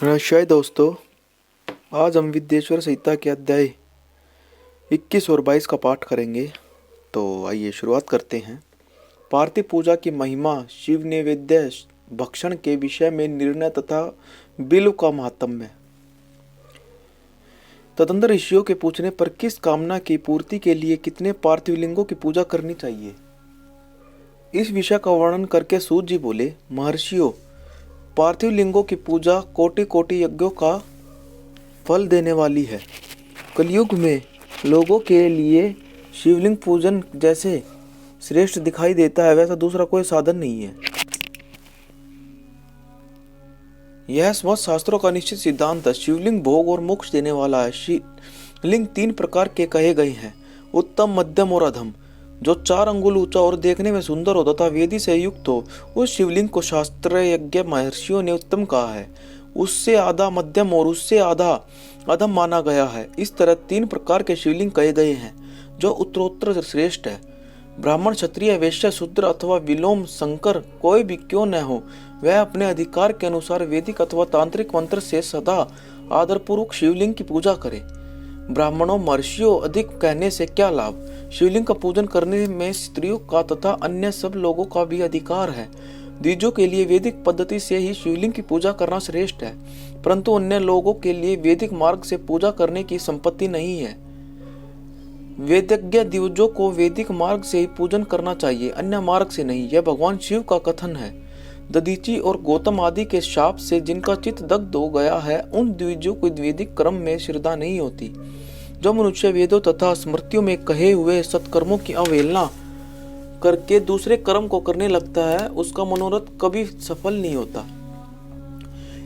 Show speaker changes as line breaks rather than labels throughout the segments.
नमस्कार दोस्तों। आज हम विद्येश्वर संहिता के अध्याय 21 और 22 का पाठ करेंगे। तो आइए शुरुआत करते हैं। पार्थिव पूजा की महिमा, शिव नैवेद्य भक्षण के विषय में निर्णय तथा बिल्व का महात्म्य। तदंतर ऋषियों के पूछने पर किस कामना की पूर्ति के लिए कितने पार्थिव लिंगों की पूजा करनी चाहिए, इस विषय का वर्णन करके सूत जी बोले, महर्षियों, पार्थिव लिंगों की पूजा कोटि कोटि यज्ञों का फल देने वाली है। कलयुग में लोगों के लिए शिवलिंग पूजन जैसे श्रेष्ठ दिखाई देता है, वैसा दूसरा कोई साधन नहीं है। यह समस्त शास्त्रों का निश्चित सिद्धांत है। शिवलिंग भोग और मोक्ष देने वाला है। शिवलिंग 3 प्रकार के कहे गए हैं, उत्तम, मध्यम और अधम। जो 4 अंगुल ऊंचा और देखने में सुंदर हो तथा वेदी से युक्त हो, उस शिवलिंग को शास्त्र यज्ञ महर्षियों ने उत्तम कहा है। उससे आधा मध्यम और उससे आधा अधम माना गया है। इस तरह 3 प्रकार के शिवलिंग कहे गए हैं, जो उत्तरोत्तर श्रेष्ठ है। ब्राह्मण, क्षत्रिय, वैश्य, शूद्र अथवा विलोम शंकर कोई भी क्यों न हो, वह अपने अधिकार के अनुसार वैदिक अथवा तांत्रिक मंत्र से सदा आदरपूर्वक शिवलिंग की पूजा करे। ब्राह्मणों, महर्षियों, अधिक कहने से क्या लाभ। शिवलिंग का पूजन करने में स्त्रियों का तथा अन्य सब लोगों का भी अधिकार है। द्विजों के लिए वैदिक पद्धति से ही शिवलिंग की पूजा करना श्रेष्ठ है, परंतु अन्य लोगों के लिए वैदिक मार्ग से पूजा करने की संपत्ति नहीं है। वेदज्ञ द्विजों को वैदिक मार्ग से ही पूजन करना चाहिए, अन्य मार्ग से नहीं। यह भगवान शिव का कथन है। दधीचि और गौतम आदि के शाप से जिनका चित्त दग्ध हो गया है, उन द्विजों को वैदिक कर्म में श्रद्धा नहीं होती। जो मनुष्य वेदों तथा स्मृतियों में कहे हुए सत्कर्मों की अवहेलना करके दूसरे कर्म को करने लगता है, उसका मनोरथ कभी सफल नहीं होता।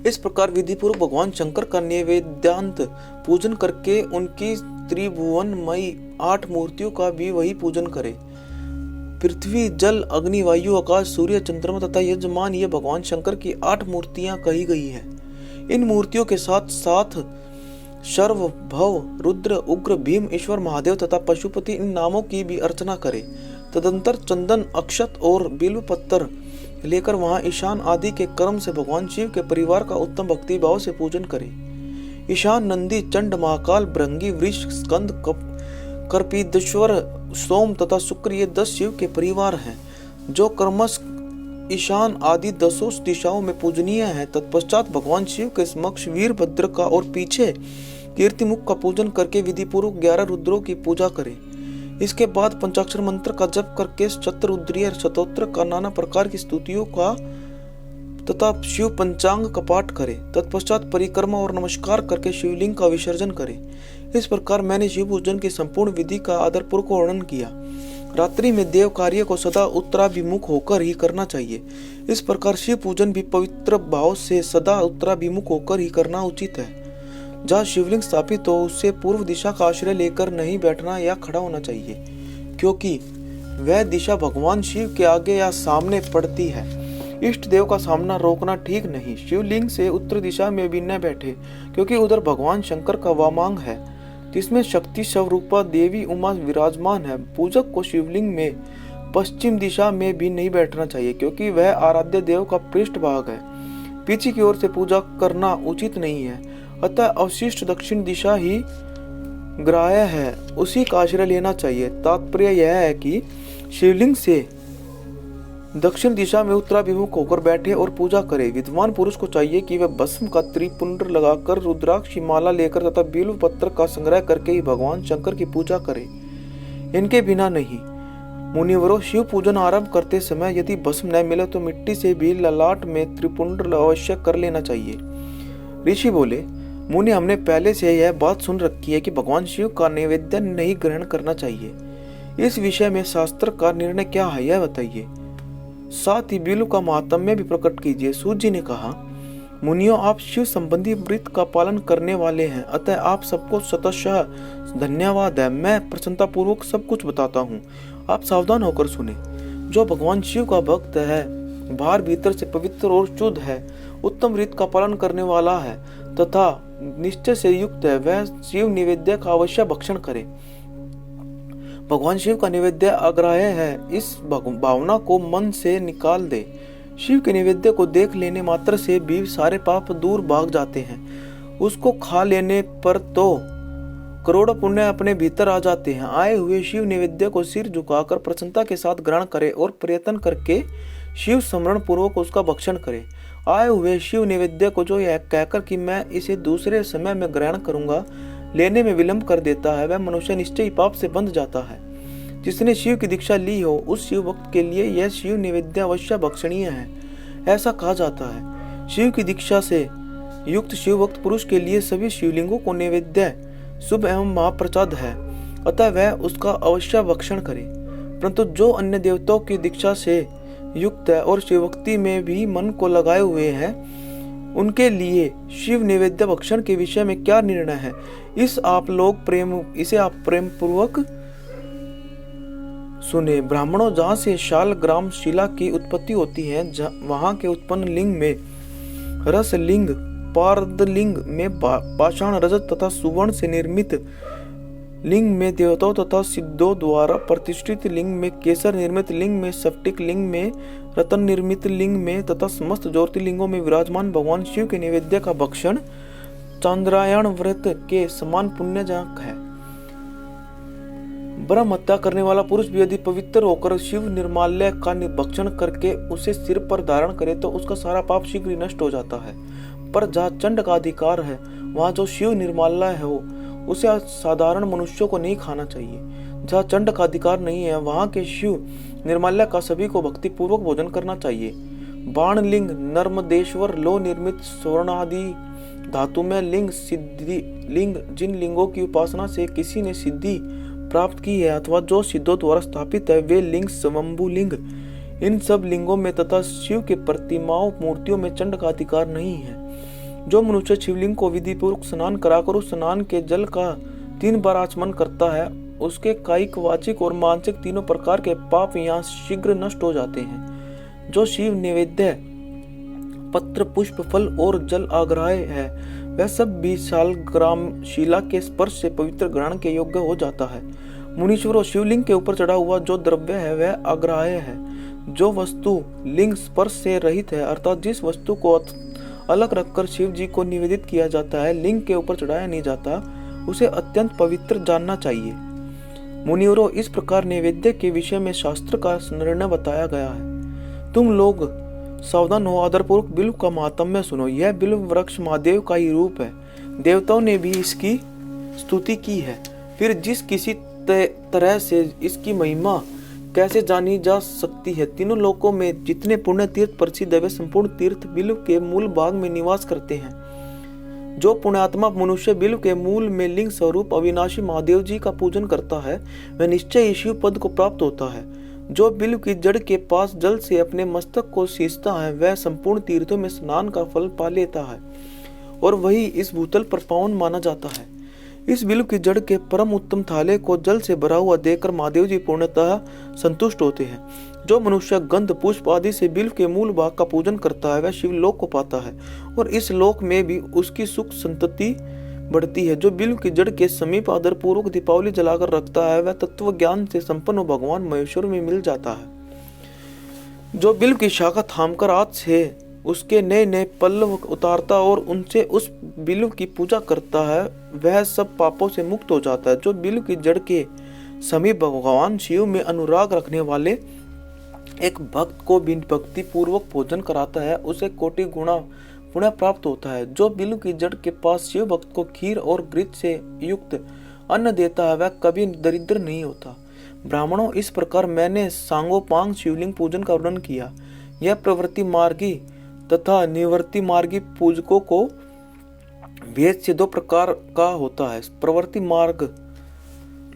इस प्रकार विधिपूर्वक भगवान शंकर का नैवेद्यांत पूजन करके उनकी त्रिभुवनमयी 8 मूर्तियों का भी वही पूजन करे। पृथ्वी, जल, अग्नि, वायु, आकाश, सूर्य, चंद्रमा तथा यजमान, ये भगवान शंकर की 8 मूर्तियां कही गई हैं। इन मूर्तियों के साथ साथ शर्व, भव, रुद्र, उग्र, भीम, ईश्वर, महादेव तथा पशुपति, इन नामों की भी अर्चना करे। तदंतर चंदन, अक्षत और बिल्व पत्तर लेकर वहां ईशान आदि के कर्म से भगवान शिव के परिवार का उत्तम भक्ति भाव से पूजन करे। ईशान नंदी, चंड, महाकाल, भृंगी, वृष, स्कंद, कर्पितेश्वर, सोम तथा शुक्र, ये 10 शिव के परिवार हैं, जो कर्मश ईशान आदि 10 दिशाओं में पूजनीय है। तत्पश्चात भगवान शिव के समक्ष वीरभद्र का और पीछे कीर्तिमुख का पूजन करके विधिपूर्वक 11 रुद्रों की पूजा करे। इसके बाद पंचाक्षर मंत्र का जप करके शतरुद्रीय शतोत्र का नाना प्रकार की स्तुतियों का तथा शिव पंचांग का पाठ करे। तत्पश्चात परिक्रमा और नमस्कार करके शिवलिंग का विसर्जन करे। इस प्रकार मैंने शिव पूजन की संपूर्ण विधि का आदरपूर्वक वर्णन किया। रात्रि में देव कार्य को सदा उत्तराभिमुख होकर ही करना चाहिए। इस प्रकार शिव पूजन भी पवित्र भाव से सदा उत्तराभिमुख होकर ही करना उचित है। जहाँ शिवलिंग स्थापित हो, उससे पूर्व दिशा का आश्रय लेकर नहीं बैठना या खड़ा होना चाहिए, क्योंकि वह दिशा भगवान शिव के आगे या सामने पड़ती है। इष्ट देव का सामना रोकना ठीक नहीं। शिवलिंग से उत्तर दिशा में भी न बैठे, क्योंकि उधर भगवान शंकर का वामांग है, जिसमें शक्ति स्वरूपा देवी उमा विराजमान है। पूजक को शिवलिंग में पश्चिम दिशा में भी नहीं बैठना चाहिए, क्योंकि वह आराध्य देव का पृष्ठ भाग है। पीछे की ओर से पूजा करना उचित नहीं है। अतः अवशिष्ट दक्षिण दिशा ही ग्राह्य है, उसी का आश्रय लेना चाहिए। तात्पर्य यह है कि शिवलिंग से दक्षिण दिशा में उत्तराभिमुख होकर बैठे और पूजा करे। विद्वान पुरुष को चाहिए कि वह भस्म का त्रिपुंड लगाकर, रुद्राक्ष की माला लेकर तथा बिल्व पत्र का संग्रह करके ही भगवान शंकर की पूजा करे, इनके बिना नहीं। मुनिवरों, शिव पूजन आरंभ करते समय यदि भस्म न मिले तो मिट्टी से भी ललाट में त्रिपुंड अवश्य कर लेना चाहिए। ऋषि बोले, मुनि, हमने पहले से यह बात सुन रखी है कि भगवान शिव का नैवेद्य नहीं ग्रहण करना चाहिए। इस विषय में शास्त्र का निर्णय क्या है, यह बताइए। साथ ही बिल्व का महात्म्य भी प्रकट कीजिए। सूत जी ने कहा, मुनियों, आप शिव संबंधी व्रत का पालन करने वाले हैं, अतः आप सबको शतशः धन्यवाद है। मैं प्रसन्नता पूर्वक सब कुछ बताता हूँ, आप सावधान होकर सुने। जो भगवान शिव का भक्त है, बाहर भीतर से पवित्र और शुद्ध है, उत्तम व्रत का पालन करने वाला है तथा निश्चय से युक्त है, वह शिव निवेद्य का अवश्य भक्षण करे। भगवान शिव का निवेद्य अग्राह्य है, इस भावना को मन से निकाल दे। शिव के नैवेद्य को देख लेने मात्र से भी सारे पाप दूर भाग जाते हैं। उसको खा लेने पर तो करोड़ों पुण्य अपने भीतर आ जाते हैं। आए हुए शिव नैवेद्य को सिर झुकाकर प्रसन्नता के साथ ग्रहण करे और प्रयत्न करके शिव स्मरण पूर्वक उसका भक्षण करे। आए हुए शिव नैवेद्य को जो यह कहकर कि मैं इसे दूसरे समय में ग्रहण करूंगा लेने में विलंब कर देता है, वह मनुष्य निश्चय ही पाप से बंध जाता है। जिसने शिव की दीक्षा ली हो उस शिव भक्त के लिए यह शिव नैवेद्य अवश्य भक्षणीय है, ऐसा कहा जाता है। शिव की दीक्षा से युक्त शिव भक्त पुरुष के लिए सभी शिवलिंगों को नैवेद्य शुभ एवं महाप्रसाद है, अतः वह उसका अवश्य भक्षण करे। परंतु जो अन्य देवताओं की दीक्षा से युक्त है और शिव भक्ति में भी मन को लगाए हुए हैं, उनके लिए शिव नैवेद्य भक्षण के विषय में क्या निर्णय है, इसे आप प्रेम पूर्वक सुने। ब्राह्मणों, जहाँ से शाल ग्राम शिला की उत्पत्ति होती है, वहां के उत्पन्न लिंग में रस लिंग, पारद लिंग में पाषाण, रजत तथा सुवर्ण से निर्मित लिंग में देवताओं तथा सिद्धों द्वारा प्रतिष्ठित लिंग में केसर निर्मित लिंग में स्फटिक लिंग में रतन निर्मित लिंग में तथा समस्त ज्योतिर्लिंगों में विराजमान भगवान शिव के नैवेद्य का भक्षण चांद्रायण व्रत के समान पुण्यजनक है। ब्रह्म हत्या करने वाला पुरुष भी यदि पवित्र होकर शिव निर्माल्य का भक्षण करके उसे सिर पर धारण करे तो उसका सारा पाप शीघ्र ही नष्ट हो जाता है। पर जहाँ चंड का अधिकार है, वहाँ जो शिव निर्माल्य है उसे साधारण मनुष्यों को नहीं खाना चाहिए। जहाँ चंड का अधिकार नहीं है, वहाँ के शिव निर्माल्य का सभी को भक्ति पूर्वक भोजन करना चाहिए। बाण लिंग, नर्मदेश्वर, लो निर्मित स्वर्ण आदि धातु में लिंग, सिद्धि लिंग, जिन लिंगों की उपासना से किसी ने सिद्धि प्राप्त की है अथवा जो सिद्धों द्वारा स्थापित है, वे लिंग स्वयंभू लिंग। इन सब लिंगों में तथा शिव के प्रतिमाओं मूर्तियों में चंड का अधिकार नहीं है। जो मनुष्य शिवलिंग को विधि पूर्वक स्नान कराकर उस स्नान के जल का 3 बार आचमन करता है, उसके कायिक, वाचिक और मानसिक तीनों प्रकार के पाप यहाँ शीघ्र नष्ट हो जाते हैं। जो शिव नैवेद्य पत्र, पुष्प, फल और जल आग्राह्य है, वह सब भी शाल ग्राम शिला के स्पर्श से पवित्र ग्रहण के योग्य हो जाता है। मुनीश्वरों, शिवलिंग के ऊपर चढ़ा हुआ जो द्रव्य है वह आग्राह्य है। जो वस्तु लिंग स्पर्श से रहित है, अर्थात जिस वस्तु को अलग रखकर शिव जी को निवेदित किया जाता है, लिंग के ऊपर चढ़ाया नहीं जाता, उसे अत्यंत पवित्र जानना चाहिए। मुनिवरों, इस प्रकार नैवेद्य के विषय में शास्त्र का निर्णय बताया गया है। तुम लोग सावधान हो, आदरपूर्वक बिल्व का महात्म्य सुनो। यह बिल्व वृक्ष महादेव का ही रूप है। देवताओं ने भी इसकी स्तुति की है। फिर जिस किसी तरह से इसकी महिमा कैसे जानी जा सकती है। तीनों लोकों में जितने पुण्य तीर्थ प्रसिद्ध है, वे संपूर्ण तीर्थ बिल्व के मूल भाग में निवास करते हैं। जो पुण्यात्मा मनुष्य बिल्व के मूल में लिंग स्वरूप अविनाशी महादेव जी का पूजन करता है, वह निश्चय ही शिव पद को प्राप्त होता है। जो बिल्व की जड़ के पास जल से अपने मस्तक को सींचता है, वह संपूर्ण तीर्थों में स्नान का फल पा लेता है और वही इस भूतल पर पावन माना जाता है। इस बिल्व की जड़ के परम उत्तम थाले को जल से भरा हुआ देखकर महादेव जी पूर्णतः संतुष्ट होते हैं। जो मनुष्य गंध, पुष्प आदि से बिल्व के मूल भाग का पूजन करता है, वह शिवलोक को पाता है और इस लोक में भी उसकी सुख संतति बढ़ती है। जो बिल्व की जड़ के समीप आदर पूर्वक दीपावली जलाकर रखता है, वह तत्व ज्ञान से संपन्न भगवान महेश्वर में मिल जाता है। जो बिल्व की शाखा थामकर हाथ से उसके नए नए पल्लव उतारता और उनसे उस बिल्व की पूजा करता है, वह सब पापों से मुक्त हो जाता है। जो बिल्व की जड़ के समीप भगवान शिव में अनुराग रखने वाले एक भक्त को बिन भक्ति पूर्वक भोजन कराता है, उसे कोटि गुणा पुण्य प्राप्त होता है। जो बिल्व की जड़ के पास शिव भक्त को खीर और घृत से युक्त अन्न देता है, वह कभी दरिद्र नहीं होता। ब्राह्मणों, इस प्रकार मैंने सांगोपांग शिवलिंग पूजन का वर्णन किया। यह प्रवृत्ति मार्गी तथा निवृत्ति मार्गी पूजकों को भेद से 2 प्रकार का होता है। प्रवृत्ति मार्ग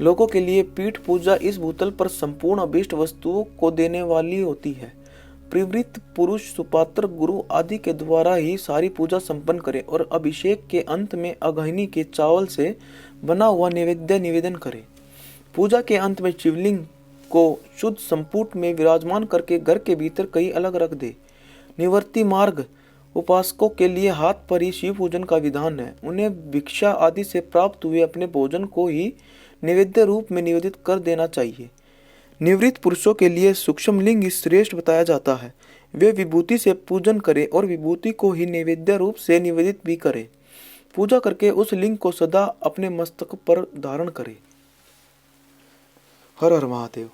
लोगों के लिए पीठ पूजा इस भूतल पर संपूर्ण अभीष्ट वस्तुओं को देने वाली होती है। प्रवृत्त पुरुष सुपात्र, गुरु आदि के द्वारा ही सारी पूजा संपन्न करे और अभिषेक के अंत में अघहिनी के चावल से बना हुआ नैवेद्य निवेदन करे। पूजा के अंत में शिवलिंग को शुद्ध संपुट में विराजमान करके घर के भीतर कहीं अलग रख दे। निवृत्ति मार्ग उपासकों के लिए हाथ पर ही शिव पूजन का विधान है। उन्हें भिक्षा आदि से प्राप्त हुए अपने भोजन को ही नैवेद्य रूप में निवेदित कर देना चाहिए। निवृत्त पुरुषों के लिए सूक्ष्म लिंग श्रेष्ठ बताया जाता है। वे विभूति से पूजन करें और विभूति को ही नैवेद्य रूप से निवेदित भी करें। पूजा करके उस लिंग को सदा अपने मस्तक पर धारण करें। हर हर महादेव।